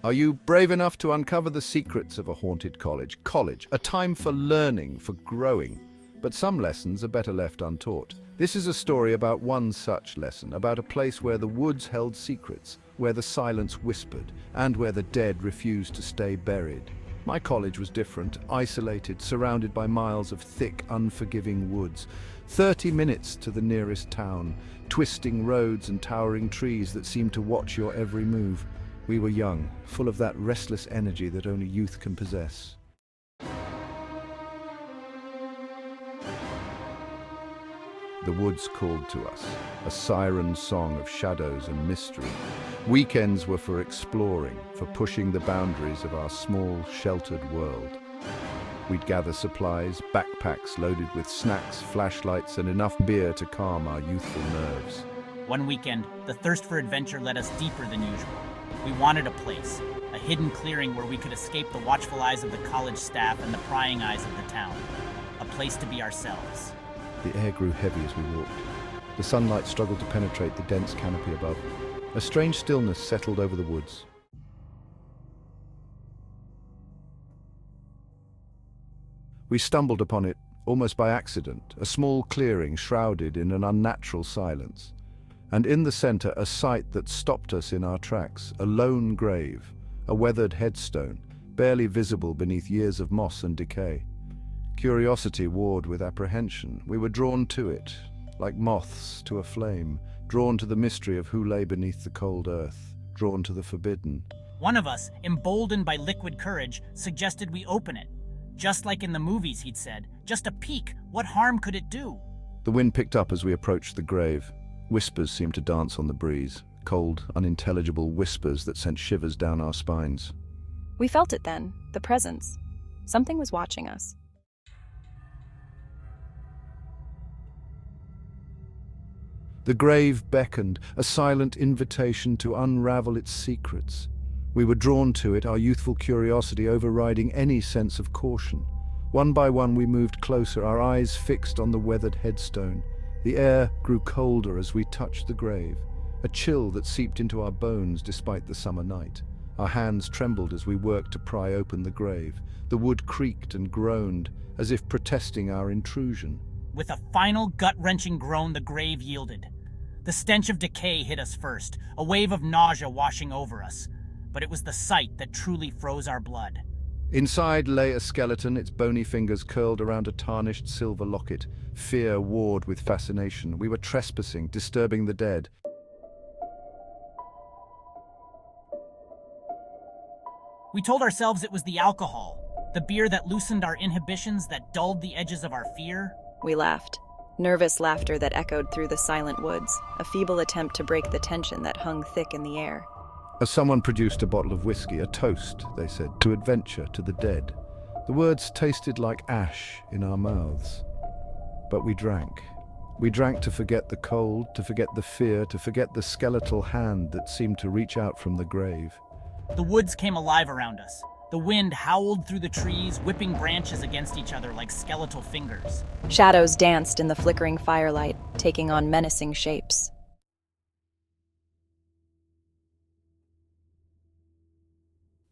Are you brave enough to uncover the secrets of a haunted college? College, a time for learning, for growing. But some lessons are better left untaught. This is a story about one such lesson, about a place where the woods held secrets, where the silence whispered, and where the dead refused to stay buried. My college was different, isolated, surrounded by miles of thick, unforgiving woods. 30 minutes to the nearest town, twisting roads and towering trees that seemed to watch your every move. We were young, full of that restless energy that only youth can possess. The woods called to us, a siren song of shadows and mystery. Weekends were for exploring, for pushing the boundaries of our small, sheltered world. We'd gather supplies, backpacks loaded with snacks, flashlights, and enough beer to calm our youthful nerves. One weekend, the thirst for adventure led us deeper than usual. We wanted a place, a hidden clearing where we could escape the watchful eyes of the college staff and the prying eyes of the town. A place to be ourselves. The air grew heavy as we walked. The sunlight struggled to penetrate the dense canopy above. A strange stillness settled over the woods. We stumbled upon it, almost by accident, a small clearing shrouded in an unnatural silence. And in the center, a sight that stopped us in our tracks, a lone grave, a weathered headstone, barely visible beneath years of moss and decay. Curiosity warred with apprehension. We were drawn to it, like moths to a flame, drawn to the mystery of who lay beneath the cold earth, drawn to the forbidden. One of us, emboldened by liquid courage, suggested we open it. Just like in the movies, he'd said. Just a peek. What harm could it do? The wind picked up as we approached the grave. Whispers seemed to dance on the breeze, cold, unintelligible whispers that sent shivers down our spines. We felt it then, the presence. Something was watching us. The grave beckoned, a silent invitation to unravel its secrets. We were drawn to it, our youthful curiosity overriding any sense of caution. One by one we moved closer, our eyes fixed on the weathered headstone. The air grew colder as we touched the grave, a chill that seeped into our bones despite the summer night. Our hands trembled as we worked to pry open the grave. The wood creaked and groaned, as if protesting our intrusion. With a final gut-wrenching groan, the grave yielded. The stench of decay hit us first, a wave of nausea washing over us. But it was the sight that truly froze our blood. Inside lay a skeleton, its bony fingers curled around a tarnished silver locket. Fear warred with fascination. We were trespassing, disturbing the dead. We told ourselves it was the alcohol, the beer that loosened our inhibitions, that dulled the edges of our fear. We laughed. Nervous laughter that echoed through the silent woods, a feeble attempt to break the tension that hung thick in the air. As someone produced a bottle of whiskey, a toast, they said, to adventure, to the dead. The words tasted like ash in our mouths. But we drank. We drank to forget the cold, to forget the fear, to forget the skeletal hand that seemed to reach out from the grave. The woods came alive around us. The wind howled through the trees, whipping branches against each other like skeletal fingers. Shadows danced in the flickering firelight, taking on menacing shapes.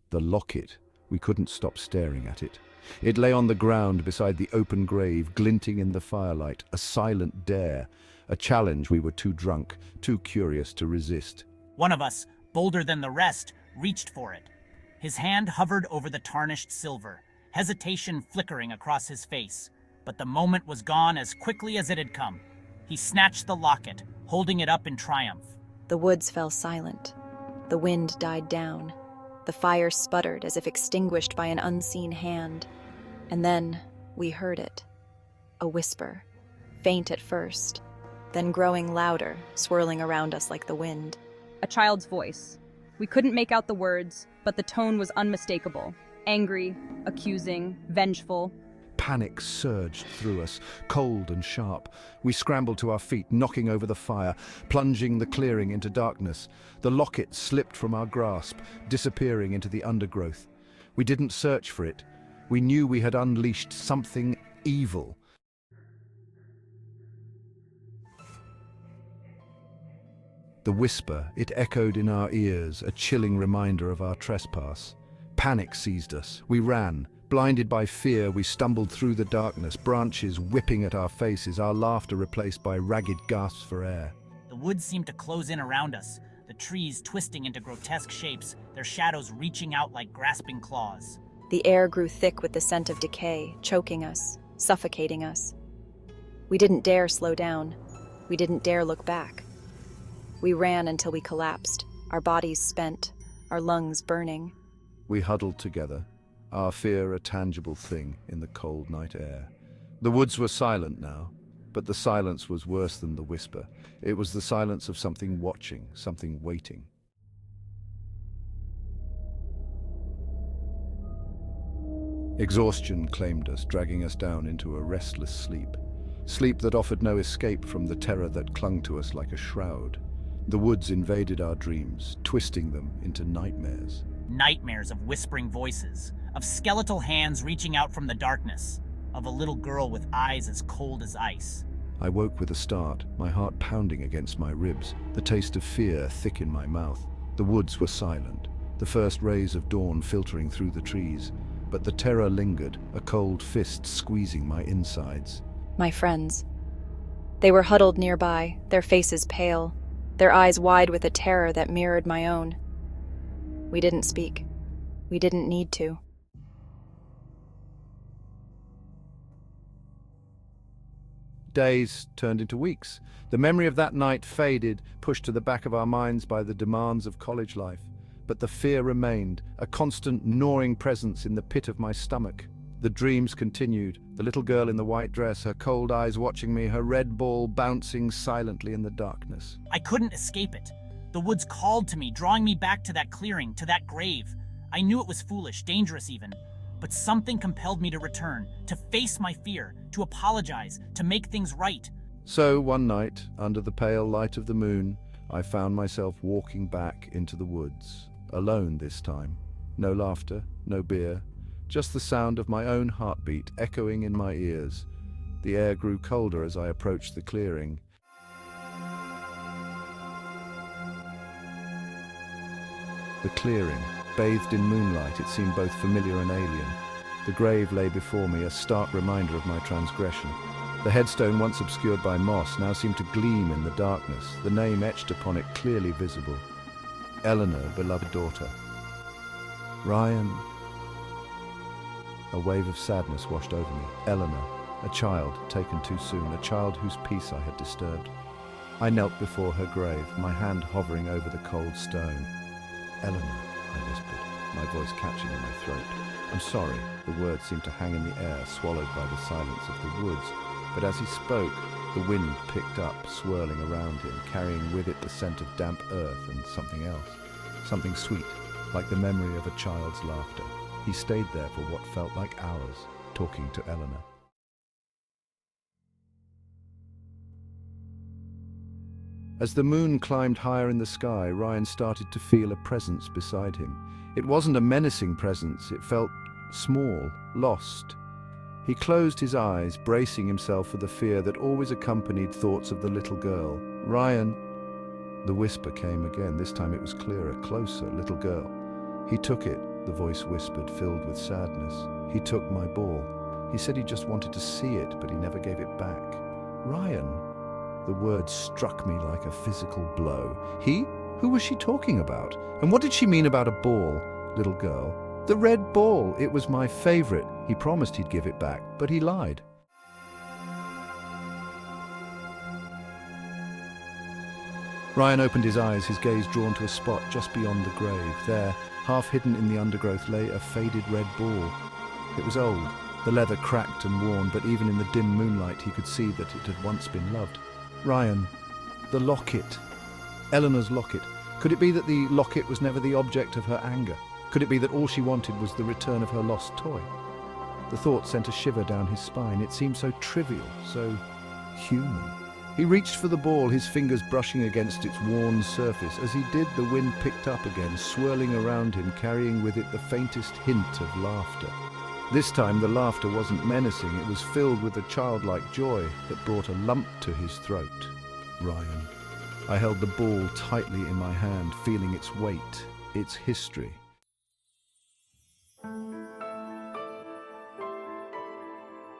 The locket. We couldn't stop staring at it. It lay on the ground beside the open grave, glinting in the firelight, a silent dare, a challenge we were too drunk, too curious to resist. One of us, bolder than the rest, reached for it. His hand hovered over the tarnished silver, hesitation flickering across his face. But the moment was gone as quickly as it had come. He snatched the locket, holding it up in triumph. The woods fell silent. The wind died down. The fire sputtered as if extinguished by an unseen hand. And then we heard it. A whisper, faint at first, then growing louder, swirling around us like the wind. A child's voice. We couldn't make out the words, but the tone was unmistakable. Angry, accusing, vengeful. Panic surged through us, cold and sharp. We scrambled to our feet, knocking over the fire, plunging the clearing into darkness. The locket slipped from our grasp, disappearing into the undergrowth. We didn't search for it. We knew we had unleashed something evil. The whisper, it echoed in our ears, a chilling reminder of our trespass. Panic seized us. We ran. Blinded by fear, we stumbled through the darkness, branches whipping at our faces, our laughter replaced by ragged gasps for air. The woods seemed to close in around us, the trees twisting into grotesque shapes, their shadows reaching out like grasping claws. The air grew thick with the scent of decay, choking us, suffocating us. We didn't dare slow down. We didn't dare look back. We ran until we collapsed, our bodies spent, our lungs burning. We huddled together, our fear a tangible thing in the cold night air. The woods were silent now, but the silence was worse than the whisper. It was the silence of something watching, something waiting. Exhaustion claimed us, dragging us down into a restless sleep. Sleep that offered no escape from the terror that clung to us like a shroud. The woods invaded our dreams, twisting them into nightmares. Nightmares of whispering voices, of skeletal hands reaching out from the darkness, of a little girl with eyes as cold as ice. I woke with a start, my heart pounding against my ribs, the taste of fear thick in my mouth. The woods were silent, the first rays of dawn filtering through the trees, but the terror lingered, a cold fist squeezing my insides. My friends. They were huddled nearby, their faces pale, their eyes wide with a terror that mirrored my own. We didn't speak. We didn't need to. Days turned into weeks. The memory of that night faded, pushed to the back of our minds by the demands of college life. But the fear remained, a constant gnawing presence in the pit of my stomach. The dreams continued, the little girl in the white dress, her cold eyes watching me, her red ball bouncing silently in the darkness. I couldn't escape it. The woods called to me, drawing me back to that clearing, to that grave. I knew it was foolish, dangerous even, but something compelled me to return, to face my fear, to apologize, to make things right. So one night, under the pale light of the moon, I found myself walking back into the woods, alone this time. No laughter, no beer, just the sound of my own heartbeat echoing in my ears. The air grew colder as I approached the clearing. The clearing, bathed in moonlight, it seemed both familiar and alien. The grave lay before me, a stark reminder of my transgression. The headstone, once obscured by moss, now seemed to gleam in the darkness, the name etched upon it clearly visible. Eleanor, beloved daughter. Ryan. A wave of sadness washed over me. Eleanor, a child taken too soon, a child whose peace I had disturbed. I knelt before her grave, my hand hovering over the cold stone. Eleanor, I whispered, my voice catching in my throat. I'm sorry, the words seemed to hang in the air, swallowed by the silence of the woods. But as he spoke, the wind picked up, swirling around him, carrying with it the scent of damp earth and something else. Something sweet, like the memory of a child's laughter. He stayed there for what felt like hours, talking to Eleanor. As the moon climbed higher in the sky, Ryan started to feel a presence beside him. It wasn't a menacing presence, it felt small, lost. He closed his eyes, bracing himself for the fear that always accompanied thoughts of the little girl. Ryan. The whisper came again. This time it was clearer, closer. Little girl. He took it, the voice whispered, filled with sadness. He took my ball. He said he just wanted to see it, but he never gave it back. Ryan. The word struck me like a physical blow. He? Who was she talking about? And what did she mean about a ball, little girl? The red ball. It was my favorite. He promised he'd give it back, but he lied. Ryan opened his eyes, his gaze drawn to a spot just beyond the grave. There, half hidden in the undergrowth, lay a faded red ball. It was old, the leather cracked and worn, but even in the dim moonlight he could see that it had once been loved. Ryan, the locket. Eleanor's locket. Could it be that the locket was never the object of her anger? Could it be that all she wanted was the return of her lost toy? The thought sent a shiver down his spine. It seemed so trivial, so human. He reached for the ball, his fingers brushing against its worn surface. As he did, the wind picked up again, swirling around him, carrying with it the faintest hint of laughter. This time the laughter wasn't menacing, it was filled with a childlike joy that brought a lump to his throat. Ryan. I held the ball tightly in my hand, feeling its weight, its history.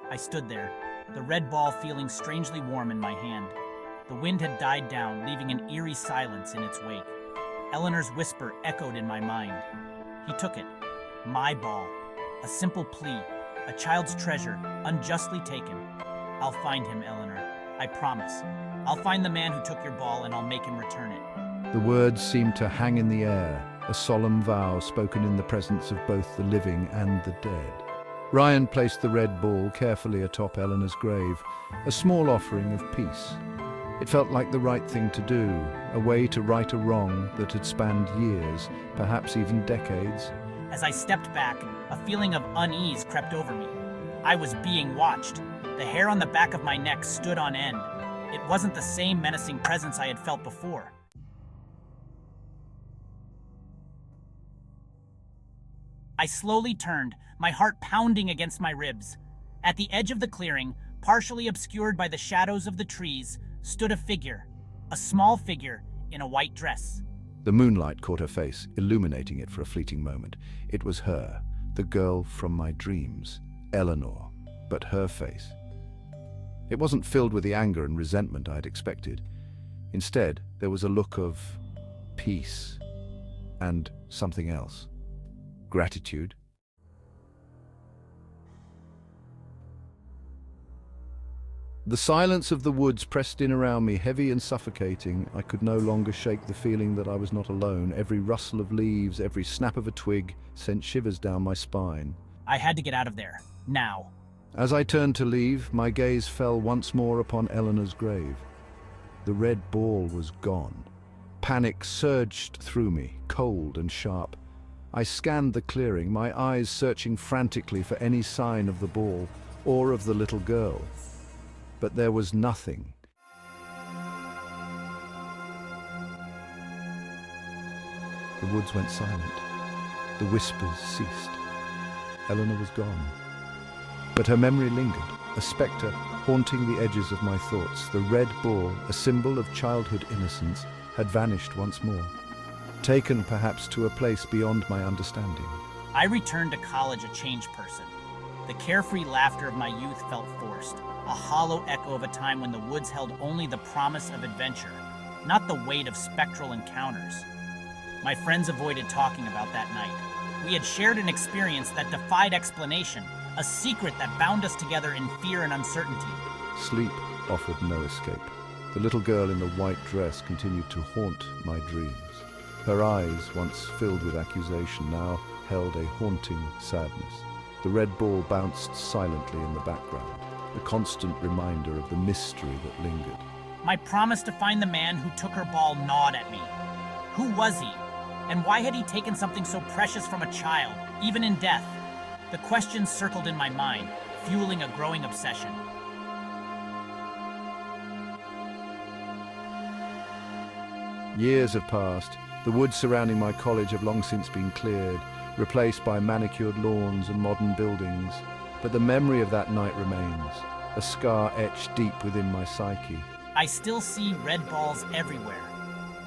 I stood there, the red ball feeling strangely warm in my hand. The wind had died down, leaving an eerie silence in its wake. Eleanor's whisper echoed in my mind. He took it. My ball. A simple plea. A child's treasure, unjustly taken. I'll find him, Eleanor. I promise. I'll find the man who took your ball and I'll make him return it. The words seemed to hang in the air, a solemn vow spoken in the presence of both the living and the dead. Ryan placed the red ball carefully atop Eleanor's grave, a small offering of peace. It felt like the right thing to do, a way to right a wrong that had spanned years, perhaps even decades. As I stepped back, a feeling of unease crept over me. I was being watched. The hair on the back of my neck stood on end. It wasn't the same menacing presence I had felt before. I slowly turned, my heart pounding against my ribs. At the edge of the clearing, partially obscured by the shadows of the trees, stood a figure, a small figure in a white dress. The moonlight caught her face, illuminating it for a fleeting moment. It was her, the girl from my dreams, Eleanor, but her face. It wasn't filled with the anger and resentment I had expected. Instead, there was a look of peace and something else. Gratitude. The silence of the woods pressed in around me, heavy and suffocating. I could no longer shake the feeling that I was not alone. Every rustle of leaves, every snap of a twig sent shivers down my spine. I had to get out of there, now. As I turned to leave, my gaze fell once more upon Eleanor's grave. The red ball was gone. Panic surged through me, cold and sharp. I scanned the clearing, my eyes searching frantically for any sign of the ball or of the little girl. But there was nothing. The woods went silent. The whispers ceased. Eleanor was gone. But her memory lingered, a spectre haunting the edges of my thoughts. The red ball, a symbol of childhood innocence, had vanished once more, taken perhaps to a place beyond my understanding. I returned to college a changed person. The carefree laughter of my youth felt forced, a hollow echo of a time when the woods held only the promise of adventure, not the weight of spectral encounters. My friends avoided talking about that night. We had shared an experience that defied explanation, a secret that bound us together in fear and uncertainty. Sleep offered no escape. The little girl in the white dress continued to haunt my dreams. Her eyes, once filled with accusation, now held a haunting sadness. The red ball bounced silently in the background, a constant reminder of the mystery that lingered. My promise to find the man who took her ball gnawed at me. Who was he? And why had he taken something so precious from a child, even in death? The questions circled in my mind, fueling a growing obsession. Years have passed. The woods surrounding my college have long since been cleared, replaced by manicured lawns and modern buildings. But the memory of that night remains, a scar etched deep within my psyche. I still see red balls everywhere.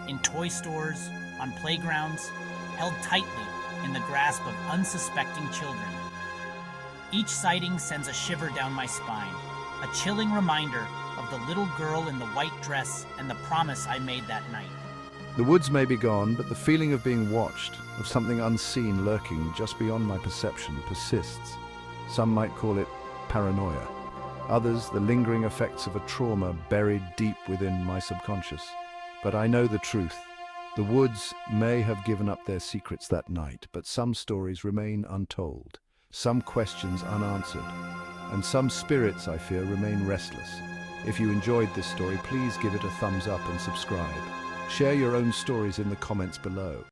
In toy stores, on playgrounds, held tightly in the grasp of unsuspecting children. Each sighting sends a shiver down my spine, a chilling reminder of the little girl in the white dress and the promise I made that night. The woods may be gone, but the feeling of being watched, of something unseen lurking just beyond my perception, persists. Some might call it paranoia. Others, the lingering effects of a trauma buried deep within my subconscious. But I know the truth. The woods may have given up their secrets that night, but some stories remain untold, some questions unanswered, and some spirits, I fear, remain restless. If you enjoyed this story, please give it a thumbs up and subscribe. Share your own stories in the comments below.